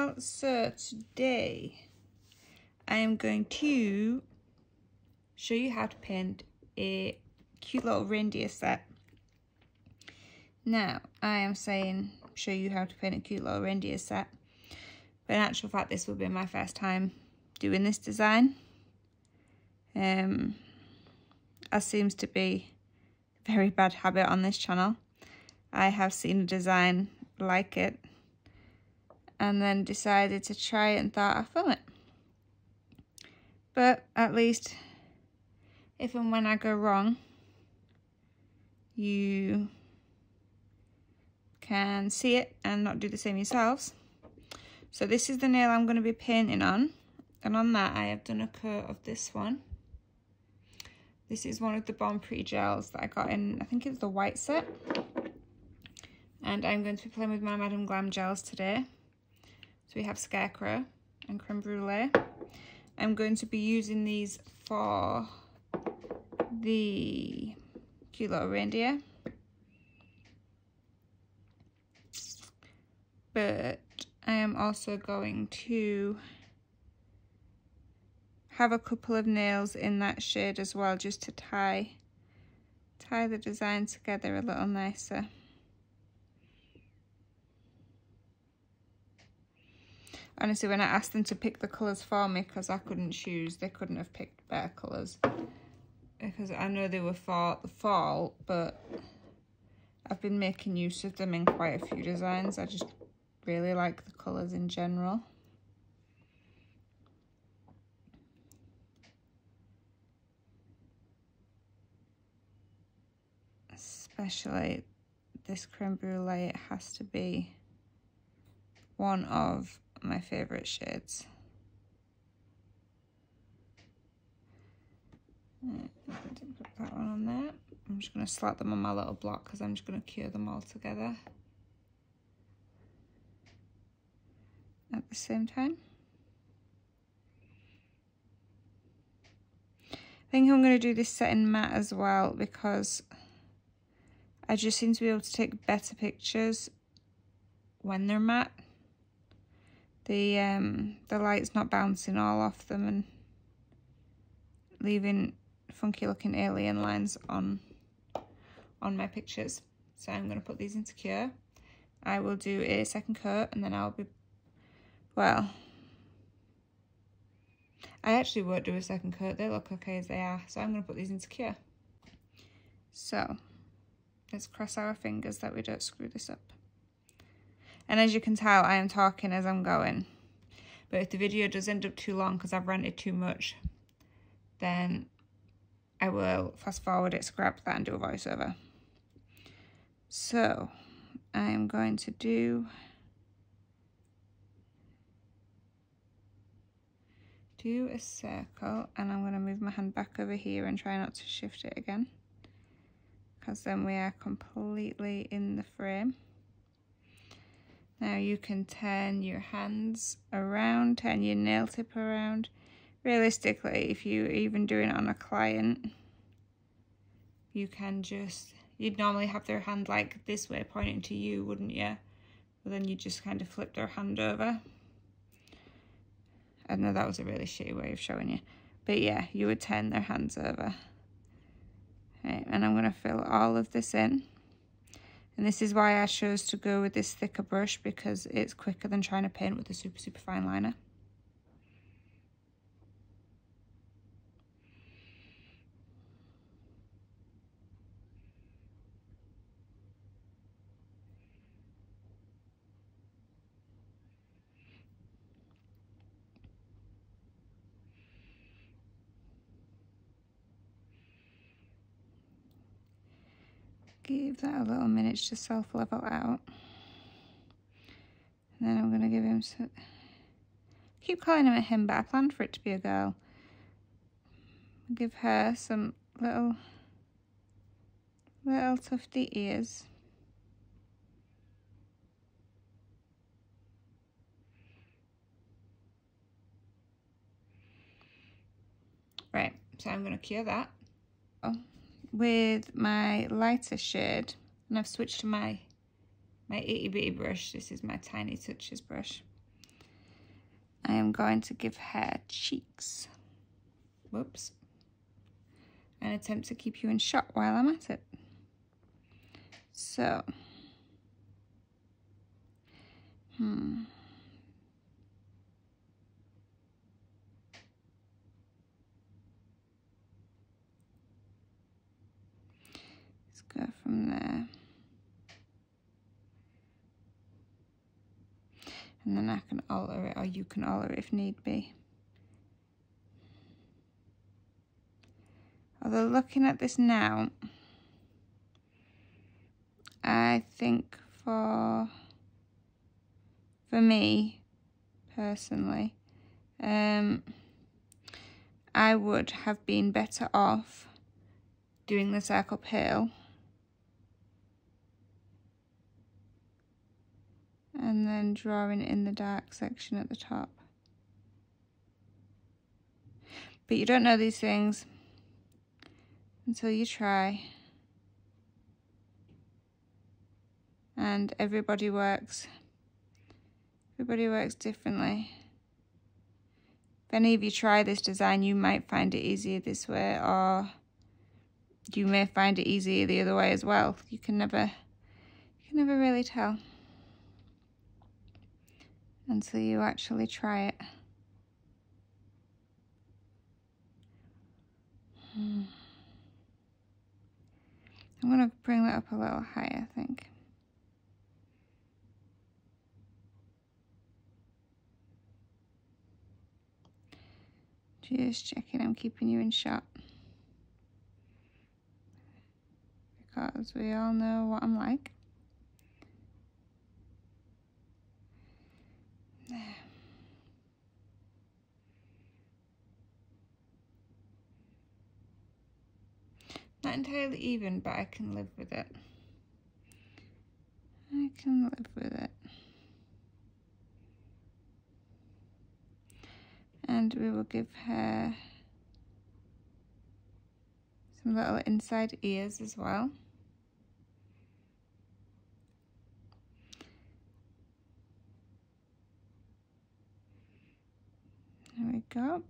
channel. So today I am going to show you how to paint a cute little reindeer set. Now I am saying show you how to paint a cute little reindeer set, but in actual fact this will be my first time doing this design, as seems to be a very bad habit on this channel. I have seen a design like it and then decided to try it and thought I'll film it. But at least if and when I go wrong, you can see it and not do the same yourselves. So this is the nail I'm going to be painting on, and on that I have done a coat of this one. This is one of the Born Pretty gels that I got in, I think it was the white set. And I'm going to be playing with my Madame Glam gels today. So we have Scarecrow and Crème Brûlée. I'm going to be using these for the cute little reindeer. But I am also going to have a couple of nails in that shade as well, just to tie the design together a little nicer. Honestly, when I asked them to pick the colours for me, because I couldn't choose, they couldn't have picked better colours. Because I know they were for the fall, but I've been making use of them in quite a few designs. I just really like the colours in general. Especially this Crème Brûlée, it has to be one of my favourite shades. Right, I'm going to put that one on there. I'm just going to slap them on my little block because I'm just going to cure them all together at the same time. I think I'm going to do this set in matte as well, because I just seem to be able to take better pictures when they're matte. The light's not bouncing all off them and leaving funky looking alien lines on my pictures. So I'm going to put these into cure. I will do a second coat and then I'll be, well, I actually won't do a second coat. They look okay as they are. So I'm going to put these into cure. So let's cross our fingers that we don't screw this up. And as you can tell, I am talking as I'm going. But if the video does end up too long because I've ranted too much, then I will fast forward it, scrap that and do a voiceover. So I am going to do a circle, and I'm going to move my hand back over here and try not to shift it again, because then we are completely in the frame. Now you can turn your hands around, turn your nail tip around. Realistically, if you're even doing it on a client, you can just, you'd normally have their hand like this way pointing to you, wouldn't you? But then you just kind of flip their hand over. I know that was a really shitty way of showing you. But yeah, you would turn their hands over. Right, and I'm going to fill all of this in. And this is why I chose to go with this thicker brush, because it's quicker than trying to paint with a super, super fine liner. Give that a little minute to self-level out. And then I'm going to give him some... keep calling him a him, but I planned for it to be a girl. Give her some little tufty ears. Right, so I'm going to cure that. With my lighter shade, and I've switched to my itty bitty brush. This is my Tiny Touches brush. I am going to give her cheeks. Whoops. And attempt to keep you in shot while I'm at it. So, let's go from there. And then I can alter it, or you can alter it if need be. Although looking at this now, I think for me personally, I would have been better off doing the circle pale and then drawing in the dark section at the top. But you don't know these things until you try. And everybody works differently. If any of you try this design, you might find it easier this way, or you may find it easier the other way as well. You can never really tell until you actually try it. I'm going to bring that up a little higher, I think. Just checking I'm keeping you in shot. Because we all know what I'm like. There. Not entirely even, but I can live with it. I can live with it. And we will give her some little inside ears as well. There we go.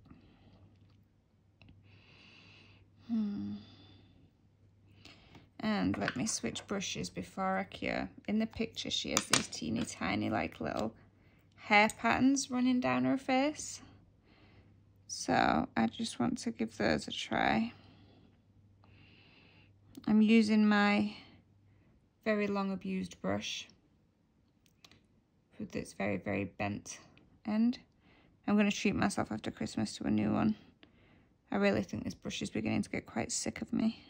And let me switch brushes before I cure. In the picture, she has these teeny tiny like little hair patterns running down her face. So I just want to give those a try. I'm using my very long abused brush with its very, very bent end. I'm going to treat myself after Christmas to a new one. I really think this brush is beginning to get quite sick of me.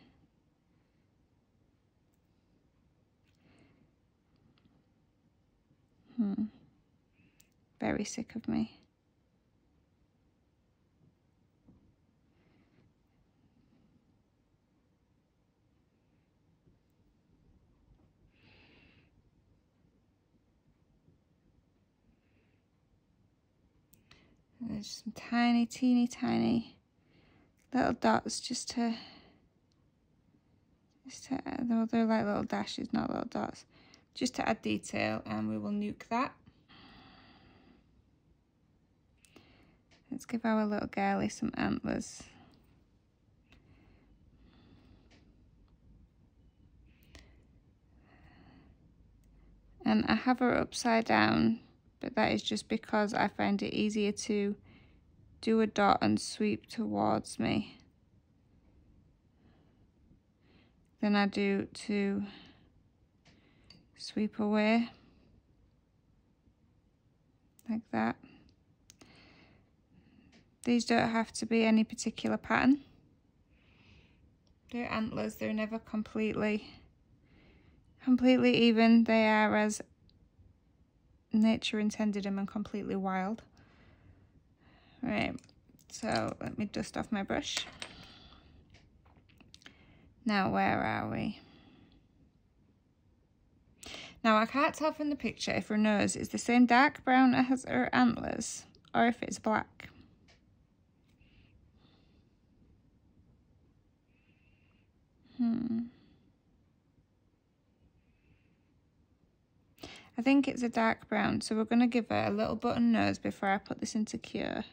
Very sick of me. There's some tiny, teeny, tiny little dots just to though they're like little dashes, not little dots, just to add detail, and we will nuke that. Let's give our little girlie some antlers. And I have her upside down, but that is just because I find it easier to do a dot and sweep towards me than I do to sweep away like that. These don't have to be any particular pattern. They're antlers, they're never completely even. They are as nature intended them and completely wild. Right, so let me dust off my brush. Now, where are we? Now, I can't tell from the picture if her nose is the same dark brown as her antlers or if it's black. I think it's a dark brown, so we're going to give her a little button nose before I put this into cure.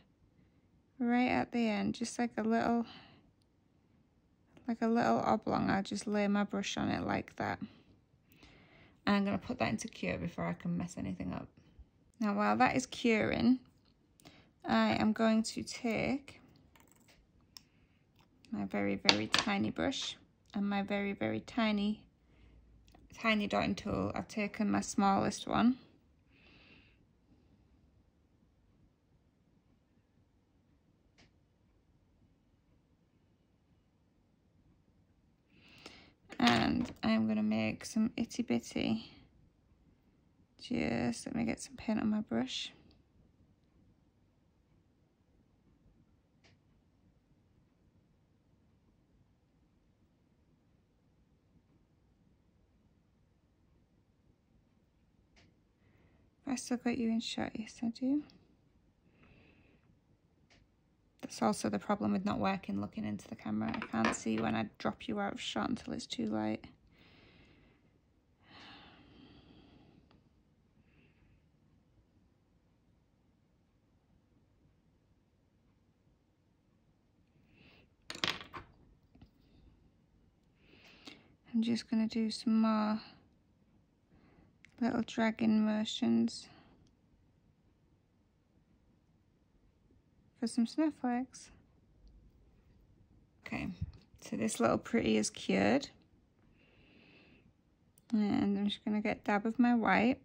Right at the end, just like a little oblong. I'll just lay my brush on it like that. And I'm going to put that into cure before I can mess anything up. Now while that is curing, I am going to take my very, very tiny brush and my very, very tiny dotting tool. I've taken my smallest one. And I'm going to make some itty bitty, just let me get some paint on my brush. Have I still got you in shot? Yes, I do. That's also the problem with not working looking into the camera. I can't see when I drop you out of shot until it's too light. I'm just going to do some more little dragging motions for some snowflakes. Okay, so this little pretty is cured. And I'm just going to get a dab of my white.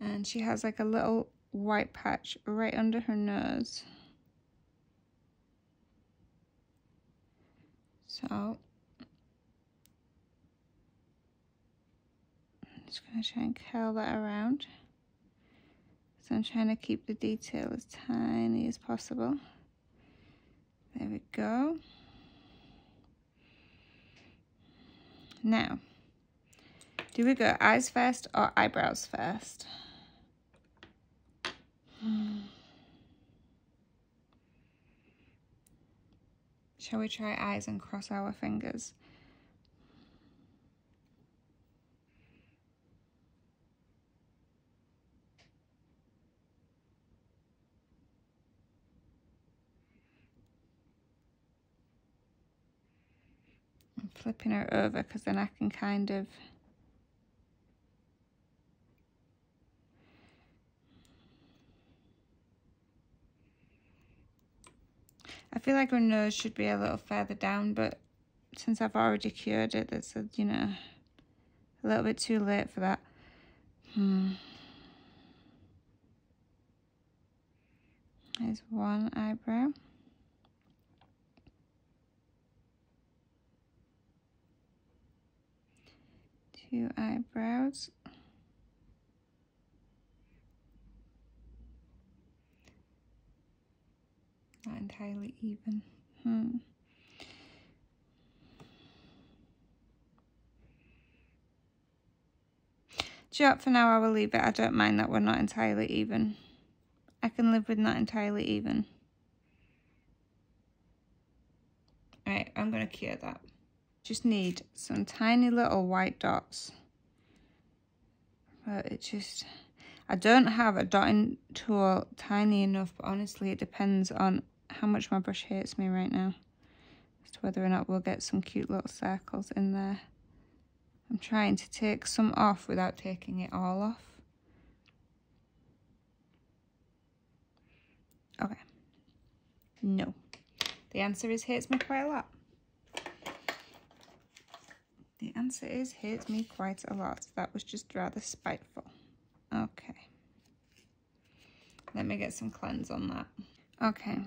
And she has like a little white patch right under her nose. So I'm just going to try and curl that around. So I'm trying to keep the detail as tiny as possible. There we go. Now, do we go eyes first or eyebrows first? Shall we try eyes and cross our fingers? I'm flipping her over because then I can kind of I feel like her nose should be a little further down, but since I've already cured it, that's a, you know, a little bit too late for that. There's one eyebrow. Two eyebrows. Not entirely even. Do you know what, for now I will leave it. I don't mind that we're not entirely even. I can live with not entirely even. Alright, I'm going to cure that. Just need some tiny little white dots. But it just... I don't have a dotting tool tiny enough, but honestly it depends on how much my brush hates me right now as to whether or not we'll get some cute little circles in there. I'm trying to take some off without taking it all off. Okay. No. The answer is hates me quite a lot. The answer is hates me quite a lot. That was just rather spiteful. Okay. Let me get some cleanse on that. Okay.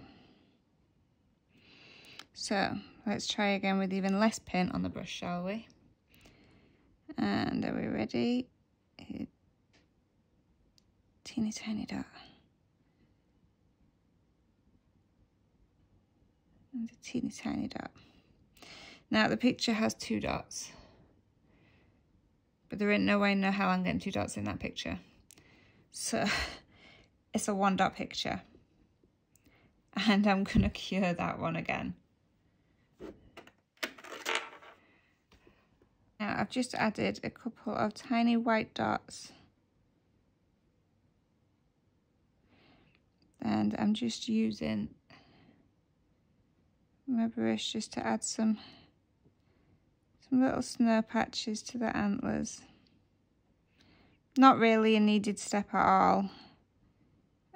So, let's try again with even less paint on the brush, shall we? And are we ready? Teeny tiny dot. And a teeny tiny dot. Now, the picture has 2 dots. But there ain't no way, no how I'm getting 2 dots in that picture. So, it's a 1 dot picture. And I'm going to cure that one again. Now, I've just added a couple of tiny white dots And I'm just using my brush just to add some little snow patches to the antlers. Not really a needed step at all.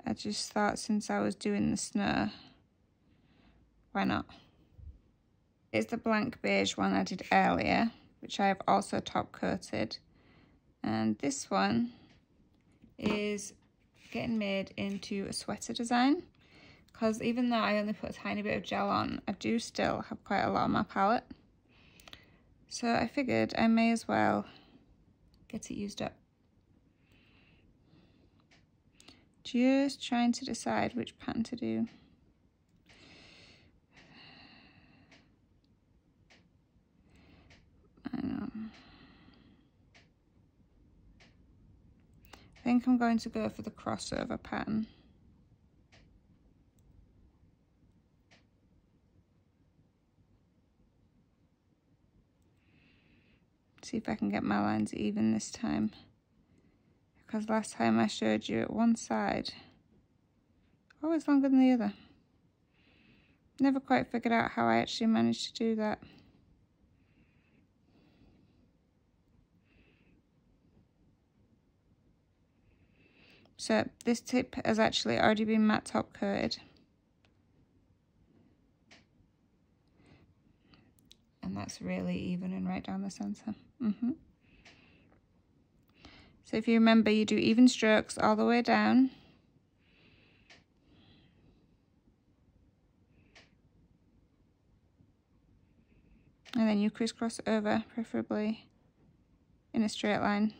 I just thought since I was doing the snow, why not? It's the blank beige one I did earlier, which I have also top coated. And this one is getting made into a sweater design, because even though I only put a tiny bit of gel on, I do still have quite a lot on my palette. So I figured I may as well get it used up. Just trying to decide which pattern to do. I know. I think I'm going to go for the crossover pattern. See if I can get my lines even this time, because last time I showed you at one side, always longer than the other. Never quite figured out how I actually managed to do that. So this tip has actually already been matte top coated. And that's really even and right down the centre. So if you remember, you do even strokes all the way down. And then you crisscross over, preferably in a straight line.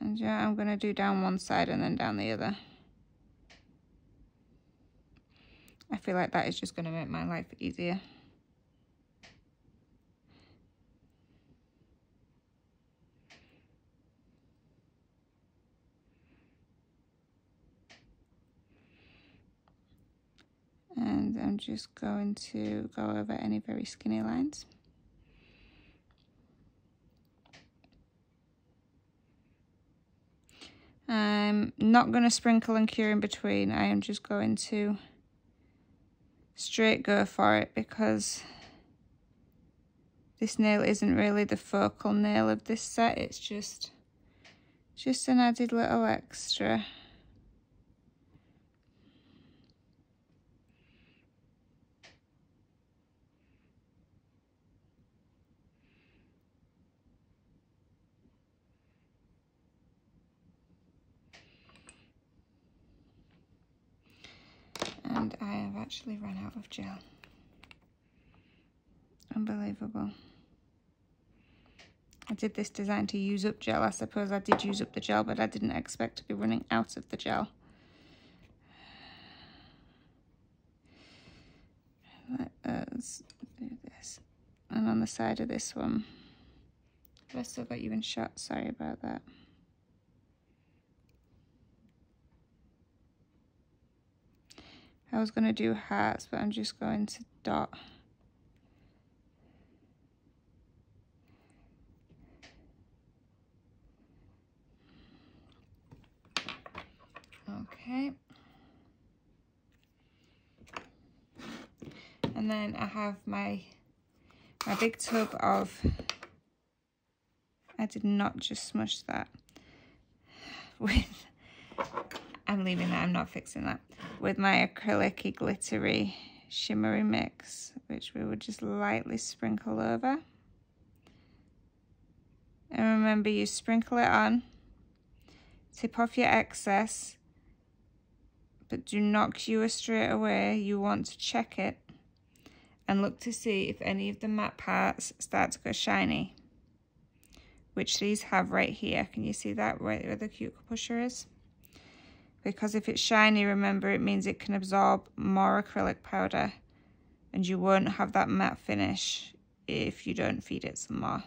And yeah, I'm going to do down one side and then down the other. I feel like that is just going to make my life easier. And I'm just going to go over any very skinny lines. I'm not going to sprinkle and cure in between. I am just going to straight go for it, because this nail isn't really the focal nail of this set. It's just an added little extra. And I have actually run out of gel. Unbelievable. I did this design to use up gel. I suppose I did use up the gel, but I didn't expect to be running out of the gel. Let's do this. And on the side of this one, I've still got you in shot. Sorry about that. I was going to do hearts, but I'm just going to dot. Okay. And then I have my big tub of, I did not just smush that with, I'm leaving that, I'm not fixing that, with my acrylic glittery shimmery mix, which we would just lightly sprinkle over. And remember, you sprinkle it on, tip off your excess, but do not cure straight away. You want to check it and look to see if any of the matte parts start to go shiny, which these have right here. Can you see that right where the cuticle pusher is? Because if it's shiny, remember, it means it can absorb more acrylic powder, and you won't have that matte finish if you don't feed it some more.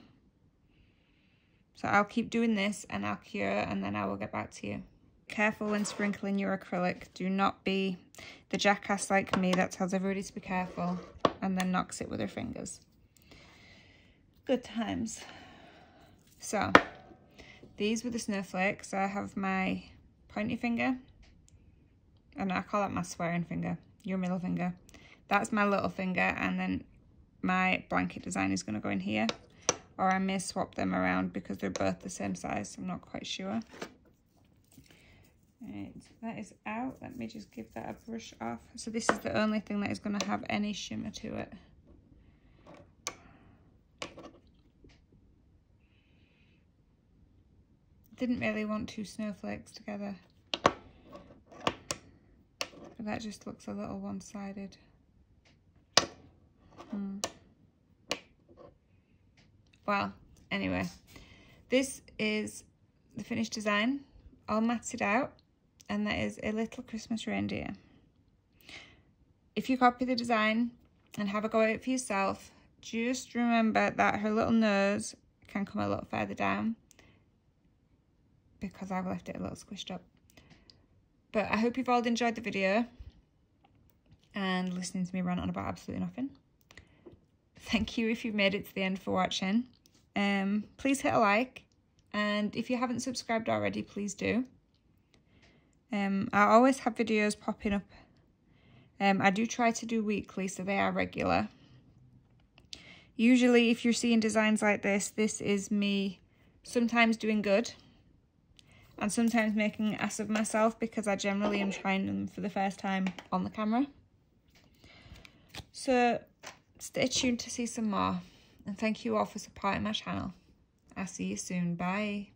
So I'll keep doing this and I'll cure, and then I will get back to you. Careful when sprinkling your acrylic. Do not be the jackass like me that tells everybody to be careful and then knocks it with her fingers. Good times. So These were the snowflakes. So I have my pointy finger, and I call that my swearing finger, your middle finger. That's my little finger, and then my blanket design is going to go in here. Or I may swap them around because they're both the same size. I'm not quite sure. Right, that is out. Let me just give that a brush off. So this is the only thing that is going to have any shimmer to it. Didn't really want two snowflakes together. But that just looks a little one-sided. Well, anyway, this is the finished design, all matted out, and that is a little Christmas reindeer. If you copy the design and have a go at it for yourself, just remember that her little nose can come a little further down because I've left it a little squished up. But I hope you've all enjoyed the video and listening to me rant on about absolutely nothing. Thank you if you've made it to the end for watching. Please hit a like, and if you haven't subscribed already, please do. I always have videos popping up. I do try to do weekly, so they are regular. Usually if you're seeing designs like this is me sometimes doing good and sometimes making an ass of myself because I generally am trying them for the first time on the camera. So stay tuned to see some more, and thank you all for supporting my channel. I'll see you soon. Bye.